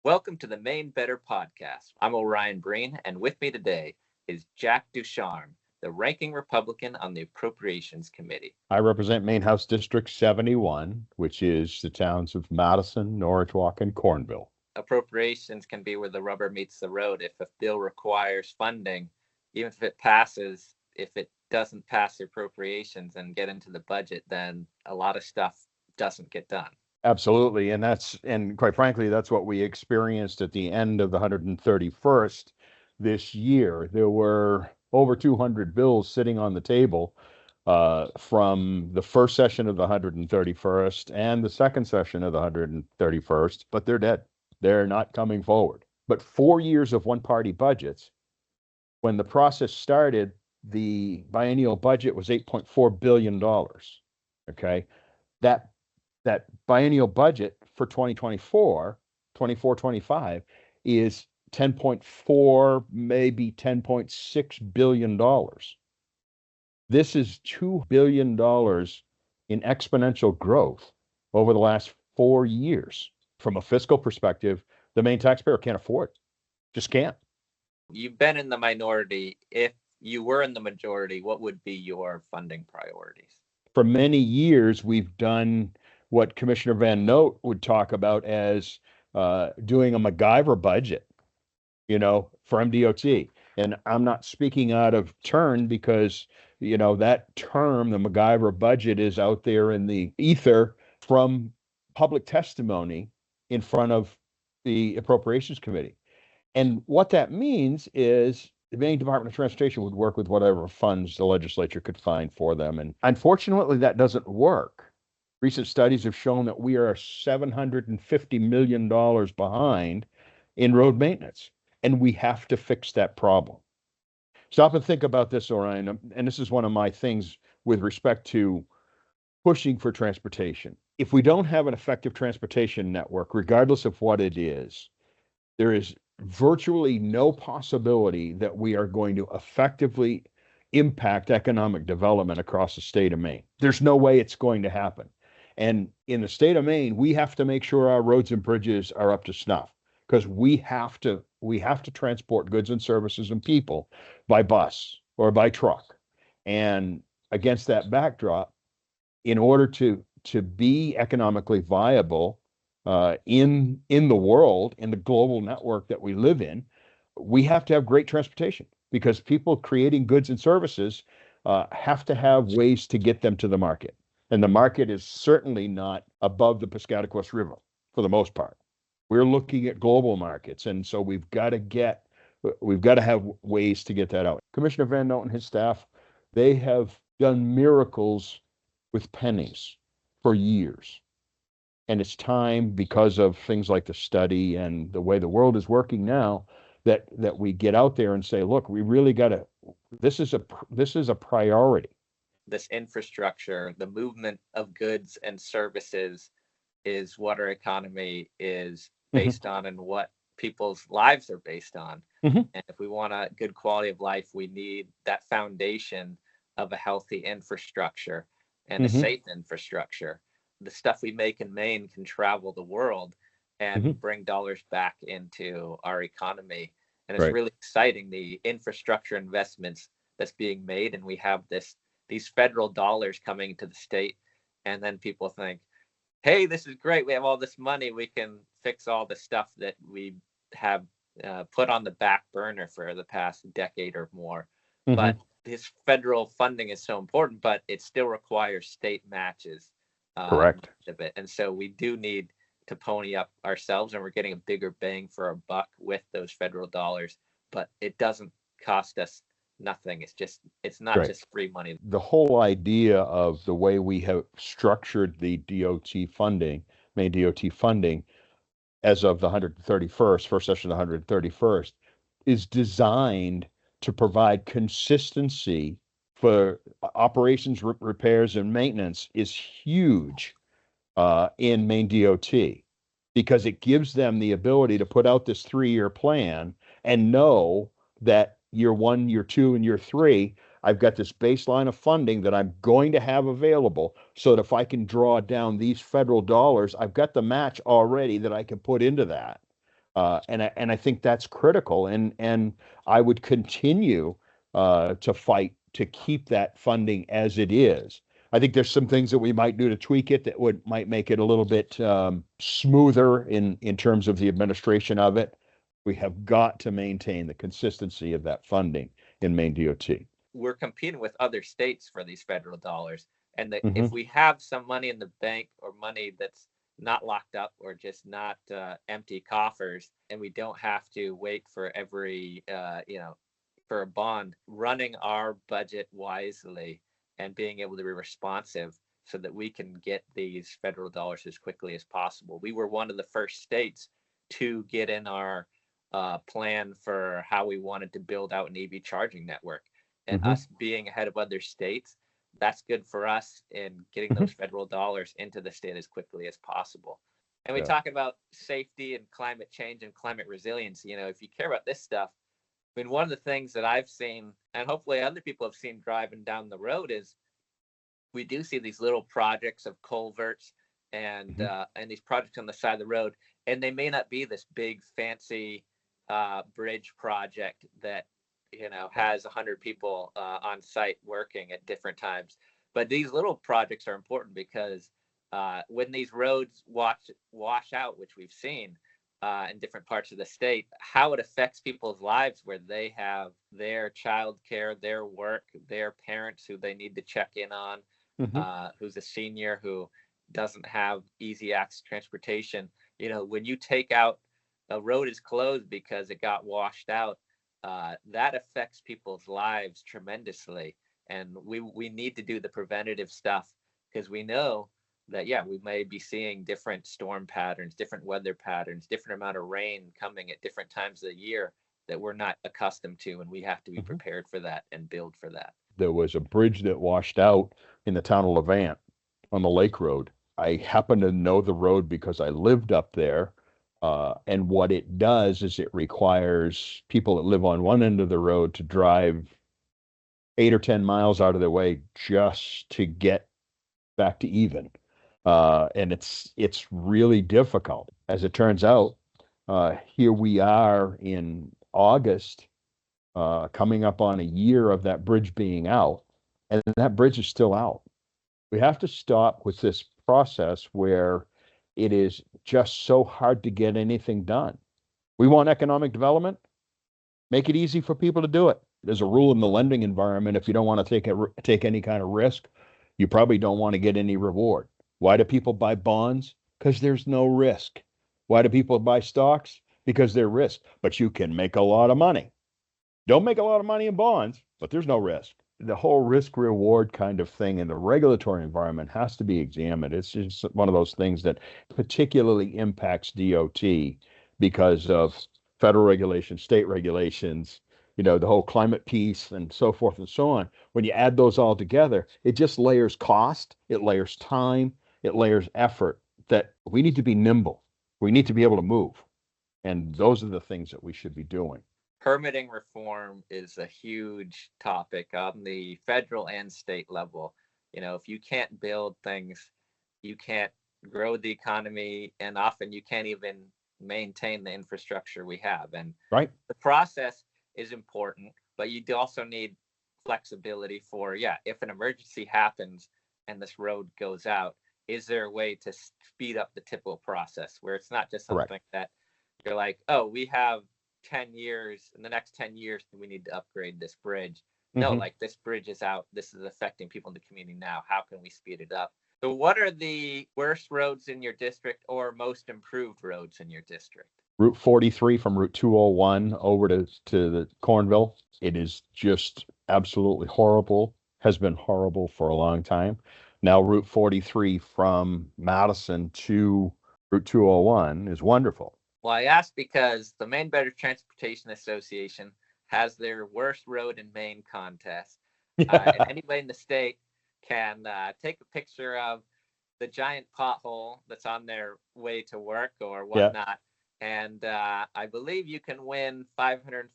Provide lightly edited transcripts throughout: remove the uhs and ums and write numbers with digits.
Welcome to the Maine Better podcast. I'm Orion Breen, and with me today is Jack Ducharme, the ranking Republican on the Appropriations Committee. I represent Maine House District 71, which is the towns of Madison, Norridgewock, and Cornville. Appropriations can be where the rubber meets the road. If a bill requires funding, even if it passes, if it doesn't pass the appropriations and get into the budget, then a lot of stuff doesn't get done. Absolutely. And quite frankly, that's what we experienced at the end of the 131st this year. There were over 200 bills sitting on the table from the first session of the 131st and the second session of the 131st, but they're dead. They're not coming forward. But 4 years of one-party budgets, when the process started, the biennial budget was $8.4 billion. Okay. That biennial budget for 24-25 is 10.4, maybe $10.6 billion. This is $2 billion in exponential growth over the last 4 years. From a fiscal perspective, the Maine taxpayer can't afford it. Just can't. You've been in the minority. If you were in the majority, what would be your funding priorities? For many years, we've done what Commissioner Van Note would talk about as doing a MacGyver budget, for MDOT. And I'm not speaking out of turn because, that term, the MacGyver budget, is out there in the ether from public testimony in front of the Appropriations Committee. And what that means is the Maine Department of Transportation would work with whatever funds the legislature could find for them. And unfortunately, that doesn't work. Recent studies have shown that we are $750 million behind in road maintenance, and we have to fix that problem. Stop and think about this, Orion, and this is one of my things with respect to pushing for transportation. If we don't have an effective transportation network, regardless of what it is, there is virtually no possibility that we are going to effectively impact economic development across the state of Maine. There's no way it's going to happen. And in the state of Maine, we have to make sure our roads and bridges are up to snuff because we have to transport goods and services and people by bus or by truck. And against that backdrop, in order to be economically viable in the world, in the global network that we live in, we have to have great transportation because people creating goods and services have to have ways to get them to the market. And the market is certainly not above the Piscataquis River for the most part. We're looking at global markets. And so we've got to have ways to get that out. Commissioner Van Note and his staff, they have done miracles with pennies for years. And it's time, because of things like the study and the way the world is working now, that we get out there and say, look, we really got to, this is a priority. This infrastructure, the movement of goods and services is what our economy is based on and what people's lives are based on. And if we want a good quality of life, we need that foundation of a healthy infrastructure and a safe infrastructure. The stuff we make in Maine can travel the world and bring dollars back into our economy. And it's really exciting, the infrastructure investments that's being made. And we have these federal dollars coming to the state. And then people think, hey, this is great. We have all this money. We can fix all the stuff that we have put on the back burner for the past decade or more. But this federal funding is so important, but it still requires state matches. Correct. And so we do need to pony up ourselves, and we're getting a bigger bang for our buck with those federal dollars, but it doesn't cost us nothing. It's not just free money. The whole idea of the way we have structured the DOT funding, Maine DOT funding, as of the 131st, first session of the 131st, is designed to provide consistency for operations, repairs, and maintenance is huge in Maine DOT because it gives them the ability to put out this 3-year plan and know that year 1, year 2, and year 3, I've got this baseline of funding that I'm going to have available so that if I can draw down these federal dollars, I've got the match already that I can put into that. And I think that's critical. And I would continue to fight to keep that funding as it is. I think there's some things that we might do to tweak it that might make it a little bit smoother in terms of the administration of it. We have got to maintain the consistency of that funding in Maine DOT. We're competing with other states for these federal dollars. And Mm-hmm. if we have some money in the bank or money that's not locked up or just not empty coffers, and we don't have to wait for every, for a bond, running our budget wisely and being able to be responsive so that we can get these federal dollars as quickly as possible. We were one of the first states to get in our plan for how we wanted to build out an EV charging network. And Mm-hmm. us being ahead of other states, that's good for us in getting those federal dollars into the state as quickly as possible. And we talk about safety and climate change and climate resilience. If you care about this stuff, I mean, one of the things that I've seen, and hopefully other people have seen driving down the road, is we do see these little projects of culverts and these projects on the side of the road, and they may not be this big fancy bridge project that has 100 people on site working at different times. But these little projects are important because when these roads wash out, which we've seen in different parts of the state, how it affects people's lives where they have their childcare, their work, their parents who they need to check in on, who's a senior who doesn't have easy access to transportation. When you take out a road is closed because it got washed out, that affects people's lives tremendously. And we need to do the preventative stuff because we know that, we may be seeing different storm patterns, different weather patterns, different amount of rain coming at different times of the year that we're not accustomed to. And we have to be prepared for that and build for that. There was a bridge that washed out in the town of Levant on the Lake Road. I happen to know the road because I lived up there. And what it does is it requires people that live on one end of the road to drive 8 or 10 miles out of their way just to get back to even. And it's really difficult. As it turns out, here we are in August, coming up on a year of that bridge being out, and that bridge is still out. We have to stop with this process where it is just so hard to get anything done. We want economic development. Make it easy for people to do it. There's a rule in the lending environment. If you don't want to take any kind of risk, you probably don't want to get any reward. Why do people buy bonds? Because there's no risk. Why do people buy stocks? Because there's risk. But you can make a lot of money. Don't make a lot of money in bonds, but there's no risk. The whole risk reward kind of thing in the regulatory environment has to be examined. It's just one of those things that particularly impacts DOT because of federal regulations, state regulations, the whole climate piece and so forth and so on. When you add those all together, it just layers cost, it layers time, it layers effort that we need to be nimble. We need to be able to move. And those are the things that we should be doing. Permitting reform is a huge topic on the federal and state level. If you can't build things, you can't grow the economy, and often you can't even maintain the infrastructure we have. And the process is important, but you also need flexibility for, if an emergency happens and this road goes out, is there a way to speed up the typical process where it's not just something that you're like, oh, we have 10 years, in the next 10 years, we need to upgrade this bridge. No, like this bridge is out. This is affecting people in the community now. How can we speed it up? So what are the worst roads in your district or most improved roads in your district? Route 43 from Route 201 over to the Cornville. It is just absolutely horrible, has been horrible for a long time. Now Route 43 from Madison to Route 201 is wonderful. Well, I asked because the Maine Better Transportation Association has their worst road in Maine contest. And anybody in the state can take a picture of the giant pothole that's on their way to work or whatnot. And I believe you can win $550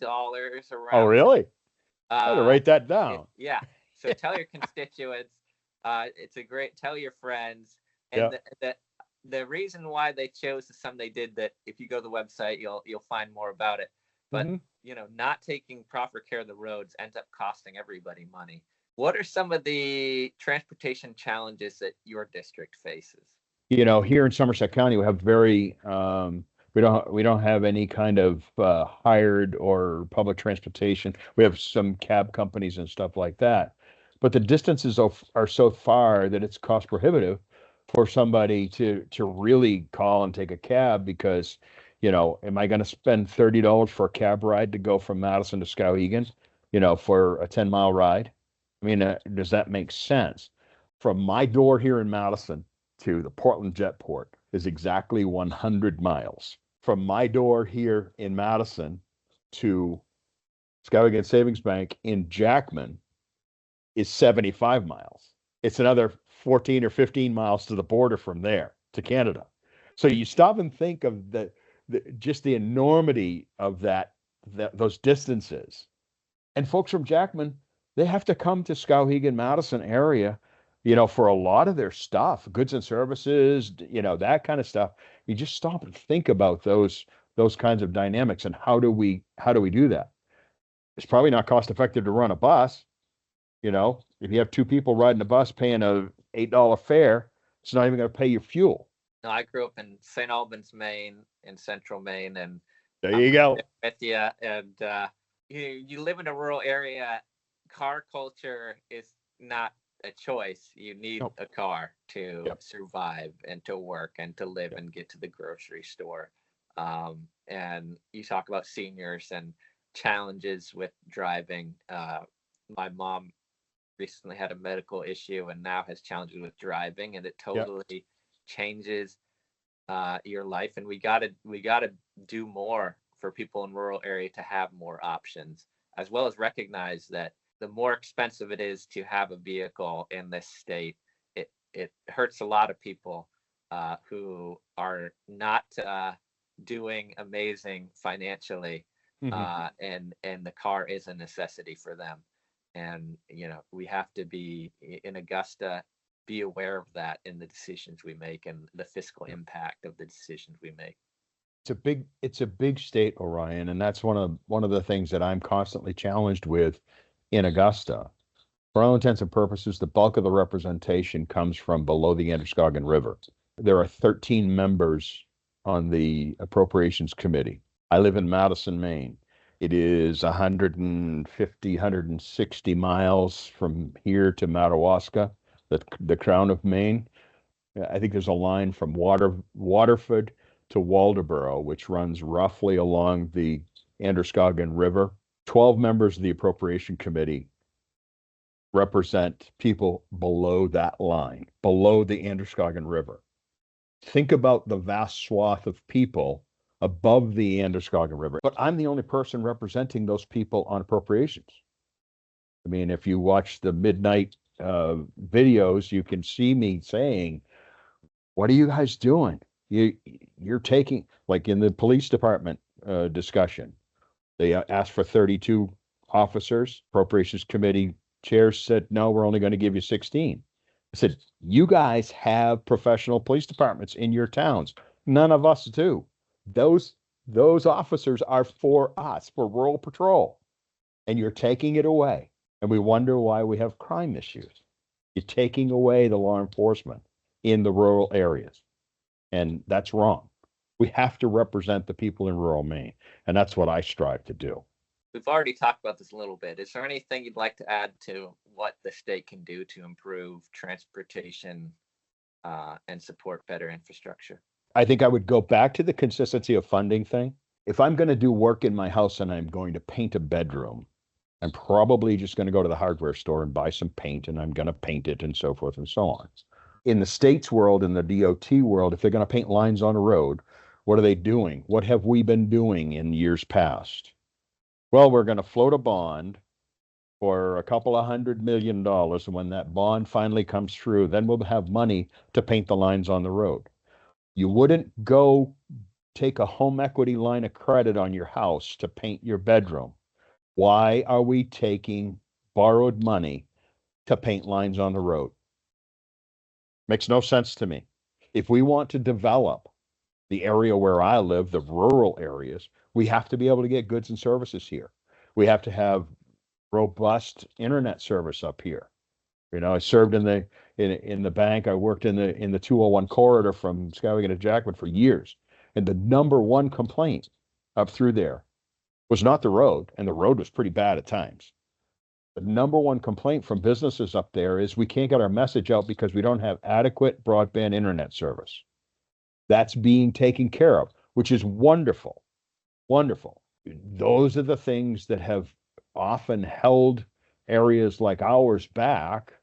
around. Oh, really? I gotta write that down. So tell your constituents. It's a great, tell your friends. And the reason why they chose the sum they did, that if you go to the website, you'll find more about it. But not taking proper care of the roads ends up costing everybody money. What are some of the transportation challenges that your district faces? Here in Somerset County, we have very we don't have any kind of hired or public transportation. We have some cab companies and stuff like that, but the distances are so far that it's cost prohibitive for somebody to really call and take a cab, because am I going to spend $30 for a cab ride to go from Madison to Skowhegan, for a 10-mile ride? I mean, does that make sense? From my door here in Madison to the Portland Jetport is exactly 100 miles. From my door here in Madison to Skowhegan Savings Bank in Jackman is 75 miles. It's another 14 or 15 miles to the border from there to Canada. So you stop and think of just the enormity of those distances. And folks from Jackman, they have to come to Skowhegan, Madison area, for a lot of their stuff, goods and services, that kind of stuff. You just stop and think about those kinds of dynamics, and how do we do that? It's probably not cost effective to run a bus. If you have two people riding a bus paying a $8 fare, it's not even going to pay your fuel. No, I grew up in St. Albans, Maine, in central Maine, and there you go. With you, and you live in a rural area. Car culture is not a choice. You need a car to survive and to work and to live and get to the grocery store. And you talk about seniors and challenges with driving. My mom recently had a medical issue and now has challenges with driving, and it totally changes your life. And we gotta do more for people in rural area to have more options, as well as recognize that the more expensive it is to have a vehicle in this state, it hurts a lot of people who are not doing amazing financially, and the car is a necessity for them. And we have to be in Augusta, be aware of that in the decisions we make and the fiscal impact of the decisions we make. It's a big state, Orion, and that's one of the things that I'm constantly challenged with in Augusta. For all intents and purposes, the bulk of the representation comes from below the Androscoggin River. There are 13 members on the Appropriations Committee. I live in Madison, Maine. It is 160 miles from here to Madawaska, the crown of Maine. I think there's a line from Waterford to Waldoboro, which runs roughly along the Androscoggin River. 12 members of the Appropriation Committee represent people below that line, below the Androscoggin River. Think about the vast swath of people above the Androscoggin River. But I'm the only person representing those people on appropriations. I mean, if you watch the midnight videos, you can see me saying, what are you guys doing? You're taking, like in the police department discussion, they asked for 32 officers. Appropriations Committee chair said, no, we're only going to give you 16. I said, you guys have professional police departments in your towns. None of us do. Those officers are for us, for rural patrol, and you're taking it away. And we wonder why we have crime issues. You're taking away the law enforcement in the rural areas, and that's wrong. We have to represent the people in rural Maine, and that's what I strive to do. We've already talked about this a little bit. Is there anything you'd like to add to what the state can do to improve transportation and support better infrastructure? I think I would go back to the consistency of funding thing. If I'm going to do work in my house and I'm going to paint a bedroom, I'm probably just going to go to the hardware store and buy some paint, and I'm going to paint it and so forth and so on. In the state's world, in the DOT world, if they're going to paint lines on a road, what are they doing? What have we been doing in years past? Well, we're going to float a bond for a couple of $100 million. And when that bond finally comes through, then we'll have money to paint the lines on the road. You wouldn't go take a home equity line of credit on your house to paint your bedroom. Why are we taking borrowed money to paint lines on the road? Makes no sense to me. If we want to develop the area where I live, the rural areas, we have to be able to get goods and services here. We have to have robust internet service up here. I served in the bank. I worked in the 201 corridor from Skowhegan to Jackman for years. And the number one complaint up through there was not the road, and the road was pretty bad at times. The number one complaint from businesses up there is we can't get our message out because we don't have adequate broadband internet service. That's being taken care of, which is wonderful. Wonderful. Those are the things that have often held areas like ours back.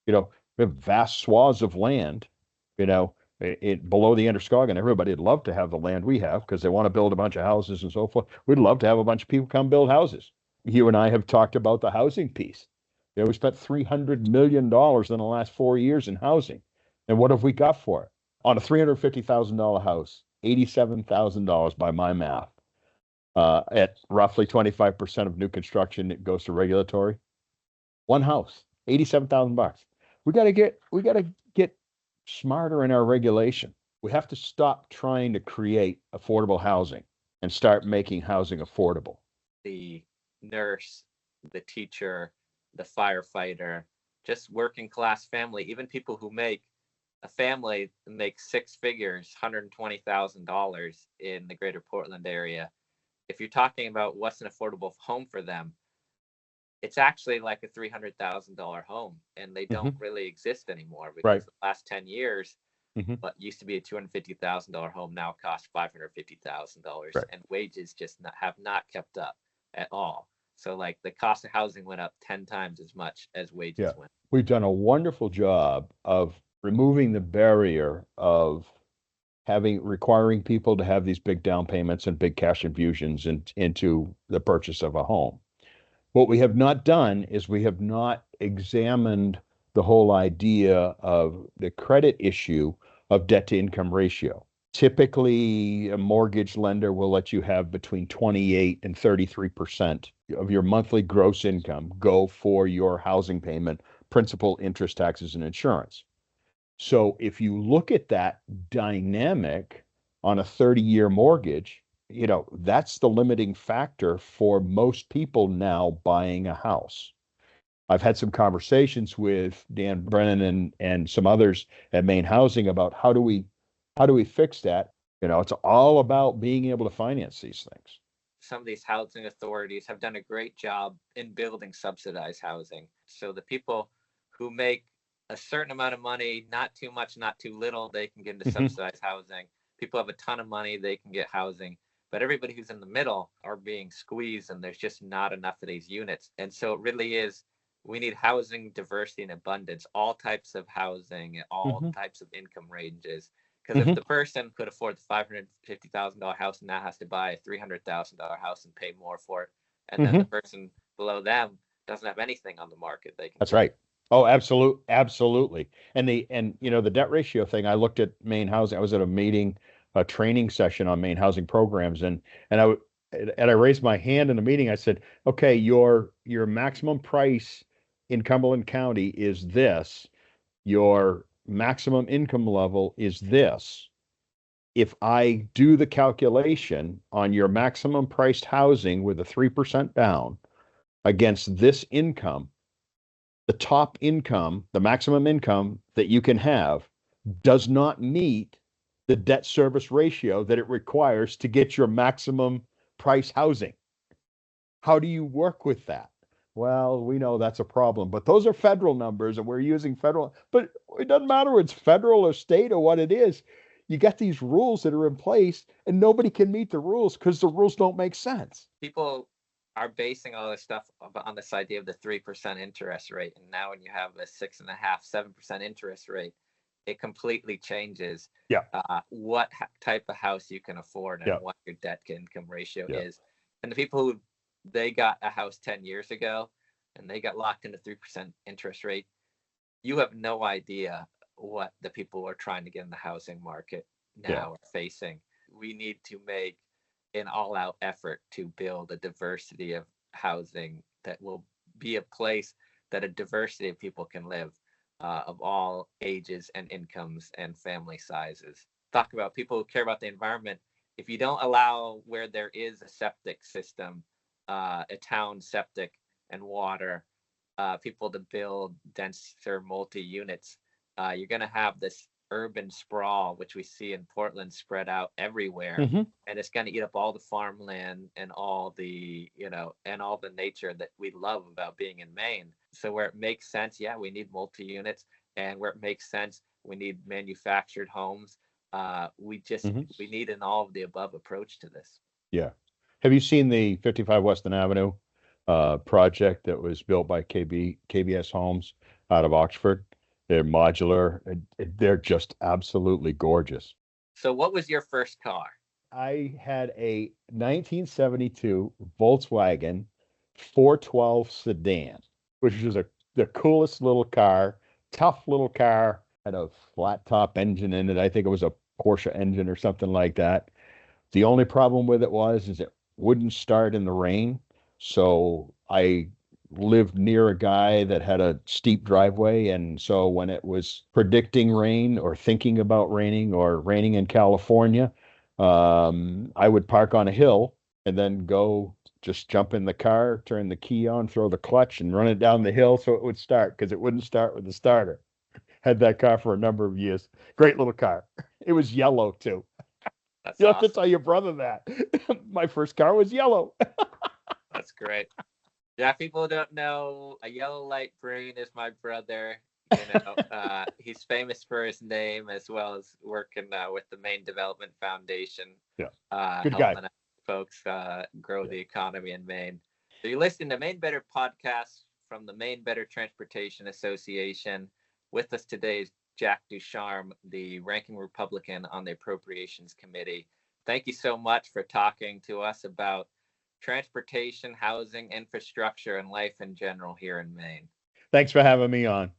We have vast swaths of land, below the Androscoggin. Everybody'd love to have the land we have because they want to build a bunch of houses and so forth. We'd love to have a bunch of people come build houses. You and I have talked about the housing piece. We spent $300 million in the last 4 years in housing. And what have we got for it? On a $350,000 house, $87,000 by my math. At roughly 25% of new construction, it goes to regulatory. One house, $87,000. We got to get smarter in our regulation. We have to stop trying to create affordable housing and start making housing affordable. The nurse, the teacher, the firefighter, just working class family, even people who make a family makes six figures, $120,000 in the greater Portland area. If you're talking about what's an affordable home for them, it's actually like a $300,000 home, and they don't really exist anymore because the last 10 years, what used to be a $250,000 home now costs $550,000, and wages just have not kept up at all. So like the cost of housing went up 10 times as much as wages went. We've done a wonderful job of removing the barrier of requiring people to have these big down payments and big cash infusions into the purchase of a home. What we have not done is we have not examined the whole idea of the credit issue of debt to income ratio. Typically, a mortgage lender will let you have between 28 and 33% of your monthly gross income go for your housing payment, principal, interest, taxes, and insurance. So if you look at that dynamic on a 30-year mortgage, that's the limiting factor for most people now buying a house. I've had some conversations with Dan Brennan and some others at Maine Housing about how do we fix that? It's all about being able to finance these things. Some of these housing authorities have done a great job in building subsidized housing. So the people who make a certain amount of money, not too much, not too little, they can get into subsidized housing. People have a ton of money, they can get housing. But everybody who's in the middle are being squeezed, and there's just not enough of these units. And so it really is, we need housing diversity and abundance, all types of housing, all types of income ranges. Because if the person could afford the $550,000 house and now has to buy a $300,000 house and pay more for it, and then the person below them doesn't have anything on the market, they can. That's right. Oh, absolutely. And the debt ratio thing, I looked at Maine Housing. I was at a training session on Maine housing programs, and I raised my hand in the meeting. I said, okay, your maximum price in Cumberland County is this. Your maximum income level is this. If I do the calculation on your maximum priced housing with a 3% down against this income, the top income, the maximum income that you can have does not meet the debt service ratio that it requires to get your maximum price housing. How do you work with that? Well, we know that's a problem, but those are federal numbers and we're using federal, but it doesn't matter whether it's federal or state or what it is. You got these rules that are in place and nobody can meet the rules because the rules don't make sense. People are basing all this stuff on this idea of the 3% interest rate. And now when you have a 6.5%, 7% interest rate, it completely changes what type of house you can afford and what your debt to income ratio is. And the people who they got a house 10 years ago and they got locked into 3% interest rate, you have no idea what the people who are trying to get in the housing market now are facing. We need to make an all-out effort to build a diversity of housing that will be a place that a diversity of people can live. of all ages and incomes and family sizes. Talk about people who care about the environment. If you don't allow where there is a septic system, a town septic and water, people to build denser multi-units, you're going to have this urban sprawl, which we see in Portland spread out everywhere. And it's going to eat up all the farmland and all the, and all the nature that we love about being in Maine. So where it makes sense, yeah, we need multi-units, and where it makes sense, we need manufactured homes. We need an all of the above approach to this. Yeah. Have you seen the 55 Weston Avenue project that was built by KBS Homes out of Oxford? They're modular. They're just absolutely gorgeous. So what was your first car? I had a 1972 Volkswagen 412 sedan, which was the coolest little car, tough little car, had a flat top engine in it. I think it was a Porsche engine or something like that. The only problem with it is it wouldn't start in the rain. So I lived near a guy that had a steep driveway. And so when it was predicting rain or thinking about raining or raining in California, I would park on a hill and then go just jump in the car, turn the key on, throw the clutch and run it down the hill so it would start, because it wouldn't start with the starter. Had that car for a number of years. Great little car. It was yellow too. You'll have to tell your brother that. My first car was yellow. That's great. Yeah, people don't know, a yellow light Breen is my brother. He's famous for his name, as well as working with the Maine Development Foundation. Yeah, good guy. Helping folks grow the economy in Maine. So you're listening to Maine Better podcast from the Maine Better Transportation Association. With us today is Jack Ducharme, the ranking Republican on the Appropriations Committee. Thank you so much for talking to us about transportation, housing, infrastructure, and life in general here in Maine. Thanks for having me on.